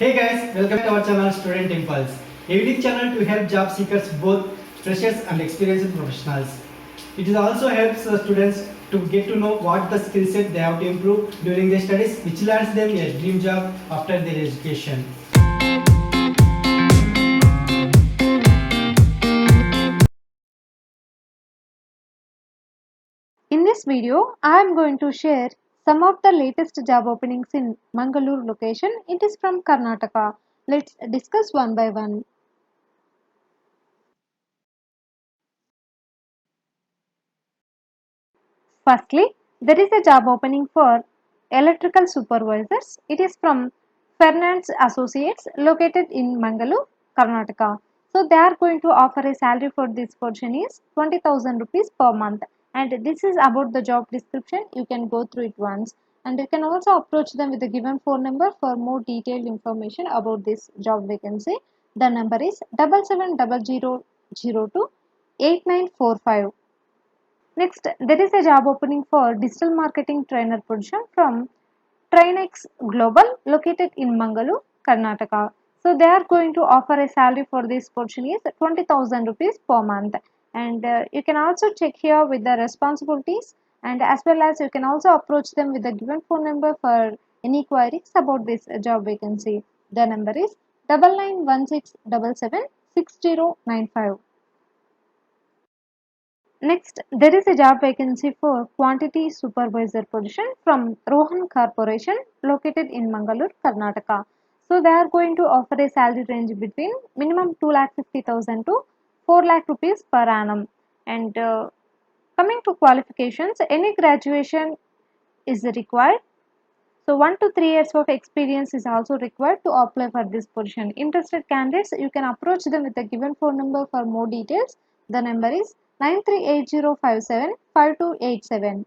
Hey guys, welcome to our channel Student Impulse, a unique channel to help job seekers, both freshers and experienced professionals. It also helps students to get to know what the skill set they have to improve during their studies, which lands them a dream job after their education. In this video, I am going to share some of the latest job openings in Mangalore location. It is from Karnataka. Let's discuss one by one. Firstly, there is a job opening for electrical supervisors. It is from Fernand's Associates located in Mangalore, Karnataka. So they are going to offer a salary for this position is 20,000 rupees per month. And this is about the job description. You can go through it once. And you can also approach them with the given phone number for more detailed information about this job vacancy. The number is 7700028945. Next, there is a job opening for digital marketing trainer position from Trinex Global located in Mangalore, Karnataka. So they are going to offer a salary for this position is 20,000 rupees per month. And you can also check here with the responsibilities, and as well as you can also approach them with the given phone number for any queries about this job vacancy. The number is 9916776095. Next, there is a job vacancy for quantity supervisor position from Rohan Corporation located in Mangalore, Karnataka. So they are going to offer a salary range between minimum 2,50,000 to 4 lakh rupees per annum. And coming to qualifications, any graduation is required. So 1 to 3 years of experience is also required to apply for this position. Interested candidates, you can approach them with the given phone number for more details. The number is 9380575287.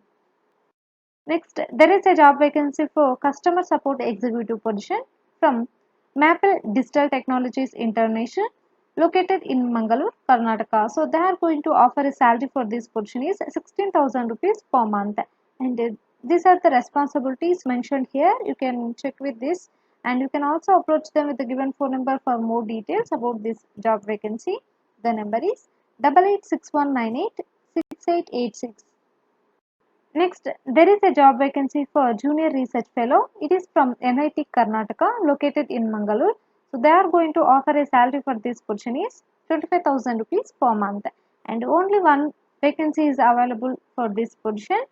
Next, there is a job vacancy for customer support executive position from Maple Digital Technologies International located in Mangalore, Karnataka. So they are going to offer a salary for this position is 16,000 rupees per month. And these are the responsibilities mentioned here. You can check with this, and you can also approach them with the given phone number for more details about this job vacancy. The number is 8861986886. Next, there is a job vacancy for junior research fellow. It is from NIT Karnataka located in Mangalore. So they are going to offer a salary for this position is 25,000 rupees per month, and only one vacancy is available for this position.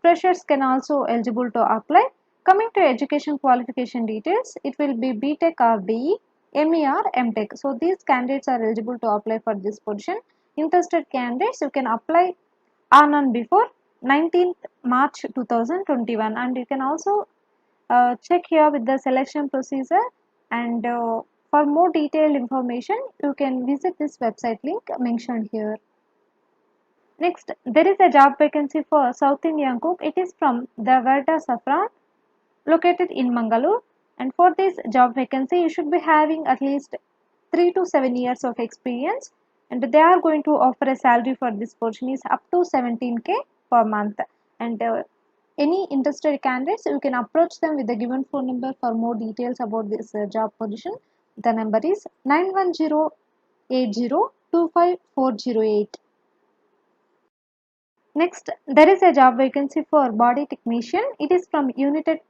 Freshers can also eligible to apply. Coming to education qualification details, it will be BTech or BE, ME or MTech. So these candidates are eligible to apply for this position. Interested candidates, you can apply on and before 19th March 2021, and you can also check here with the selection procedure, and for more detailed information you can visit this website link mentioned here. Next, there is a job vacancy for South Indian cook. It is from the Verda Saffron located in Mangalore, and for this job vacancy you should be having at least 3 to 7 years of experience, and they are going to offer a salary for this position is up to 17k per month. And any interested candidates, you can approach them with the given phone number for more details about this job position. The number is 9108025408. Next, there is a job vacancy for body technician. It is from United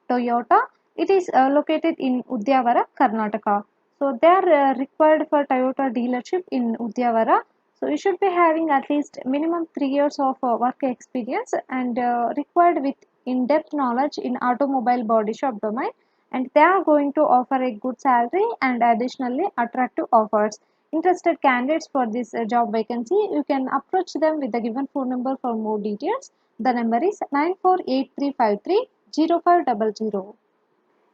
Toyota. It is located in Udyavara, Karnataka. So they are required for Toyota dealership in Udyavara. So you should be having at least minimum 3 years of work experience, and required with in-depth knowledge in automobile body shop domain. And they are going to offer a good salary and additionally attractive offers. Interested candidates for this job vacancy, you can approach them with the given phone number for more details. The number is 9483530500.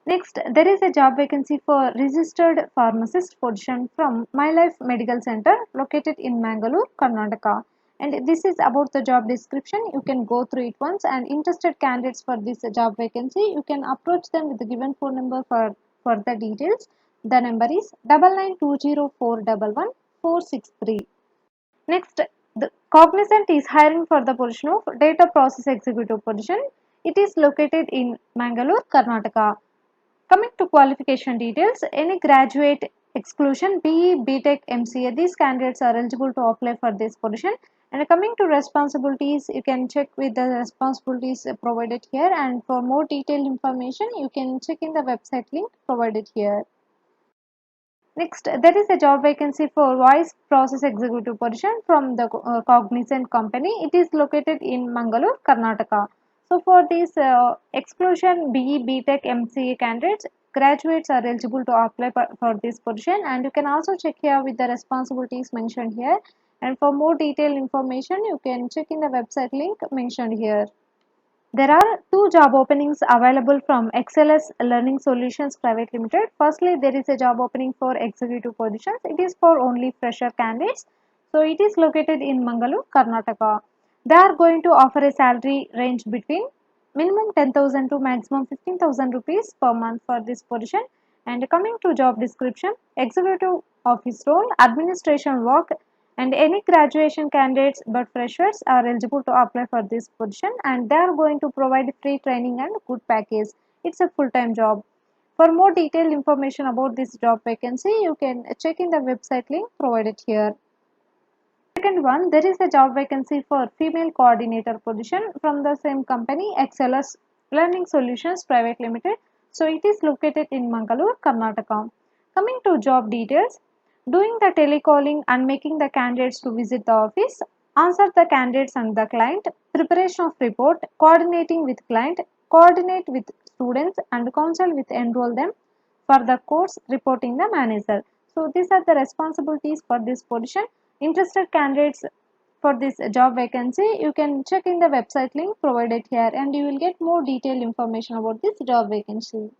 Next, there is a job vacancy for registered pharmacist position from My Life Medical Center located in Mangalore, Karnataka. And this is about the job description. You can go through it once, and interested candidates for this job vacancy, you can approach them with the given phone number for further details. The number is 9920411463. Next, the Cognizant is hiring for the position of data process executive position. It is located in Mangalore, Karnataka. Coming to qualification details, any graduate exclusion, BE, BTech, MCA, these candidates are eligible to apply for this position. And coming to responsibilities, you can check with the responsibilities provided here, and for more detailed information, you can check in the website link provided here. Next, there is a job vacancy for Voice Process Executive position from the Cognizant company. It is located in Mangalore, Karnataka. So, for this exclusion BE, BTech, MCA candidates, graduates are eligible to apply for this position, and you can also check here with the responsibilities mentioned here. And for more detailed information, you can check in the website link mentioned here. There are two job openings available from XLS Learning Solutions Private Limited. Firstly, there is a job opening for executive positions. It is for only fresher candidates. So it is located in Mangalore, Karnataka. They are going to offer a salary range between minimum 10,000 to maximum 15,000 rupees per month for this position. And coming to job description, executive office role, administration work, and any graduation candidates but freshers are eligible to apply for this position, and they are going to provide free training and good package. It's a full-time job. For more detailed information about this job vacancy, you can check in the website link provided here. Second one, there is a job vacancy for female coordinator position from the same company, XLS Learning Solutions Private Limited. So it is located in Mangalore, Karnataka. Coming to job details, doing the telecalling and making the candidates to visit the office, answer the candidates and the client, preparation of report, coordinating with client, coordinate with students and counsel with enroll them for the course, reporting the manager. So these are the responsibilities for this position. Interested candidates for this job vacancy, you can check in the website link provided here, and you will get more detailed information about this job vacancy.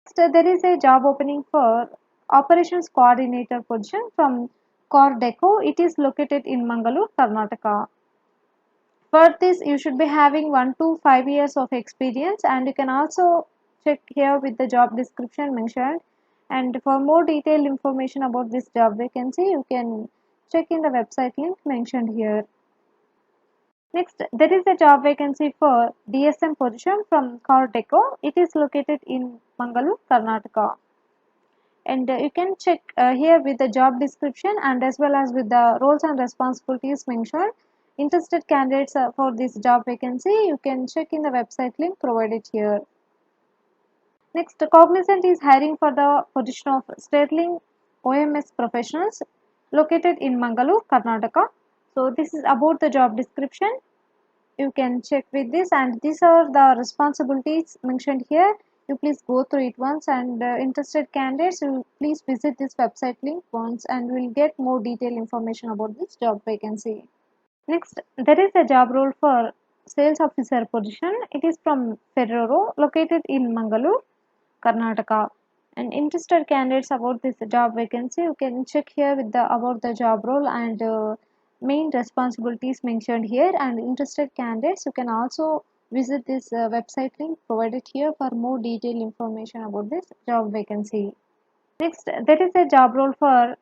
Next, there is a job opening for operations coordinator position from Cordeco. It is located in Mangalore, Karnataka. For this, you should be having 1 to 5 years of experience, and you can also check here with the job description mentioned. And for more detailed information about this job vacancy, you can check in the website link mentioned here. Next, there is a job vacancy for DSM position from Cordeco. It is located in Mangalore, Karnataka. And you can check here with the job description and as well as with the roles and responsibilities mentioned. Interested candidates for this job vacancy, you can check in the website link provided here. Next, Cognizant is hiring for the position of Sterling OMS professionals located in Mangalore, Karnataka. So this is about the job description. You can check with this, and these are the responsibilities mentioned here. You please go through it once, and interested candidates, you please visit this website link once, and will get more detailed information about this job vacancy. Next, there is a job role for sales officer position. It is from Ferrero, located in Mangalore, Karnataka. And interested candidates about this job vacancy, you can check here with the about the job role and main responsibilities mentioned here. And interested candidates, you can also visit this website link provided here for more detailed information about this job vacancy. Next, there is a job role for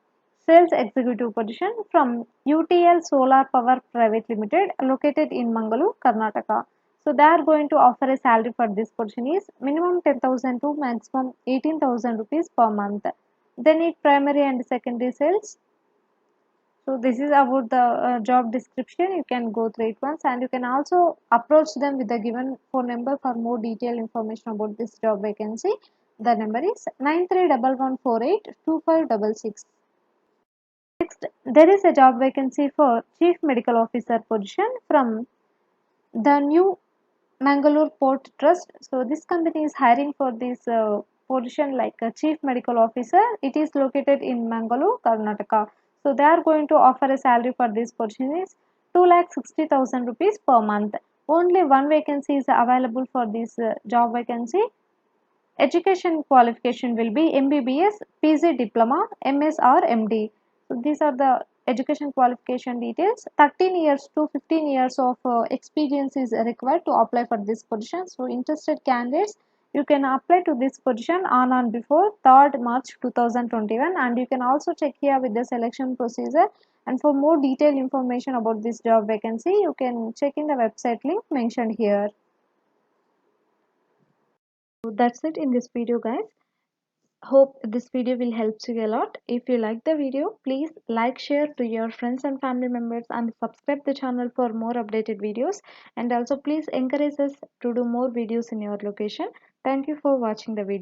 sales executive position from UTL Solar Power Private Limited, located in Mangalore, Karnataka. So they are going to offer a salary for this position is minimum 10,000 to maximum 18,000 rupees per month. They need primary and secondary sales. So this is about the job description. You can go through it once, and you can also approach them with the given phone number for more detailed information about this job vacancy. The number is 9311482566. Next, there is a job vacancy for Chief Medical Officer position from the new Mangalore Port Trust. So this company is hiring for this position like a Chief Medical Officer. It is located in Mangalore, Karnataka. So they are going to offer a salary for this position is 2,60,000 rupees per month. Only one vacancy is available for this job vacancy. Education qualification will be MBBS, PG Diploma, MS or MD. So these are the education qualification details. 13 years to 15 years of experience is required to apply for this position. So interested candidates, you can apply to this position on and before 3rd March 2021, and you can also check here with the selection procedure. And for more detailed information about this job vacancy, you can check in the website link mentioned here. So that's it in this video, guys. Hope this video will help you a lot. If you like the video, please like, share to your friends and family members, and subscribe the channel for more updated videos. And also please encourage us to do more videos in your location. Thank you for watching the video.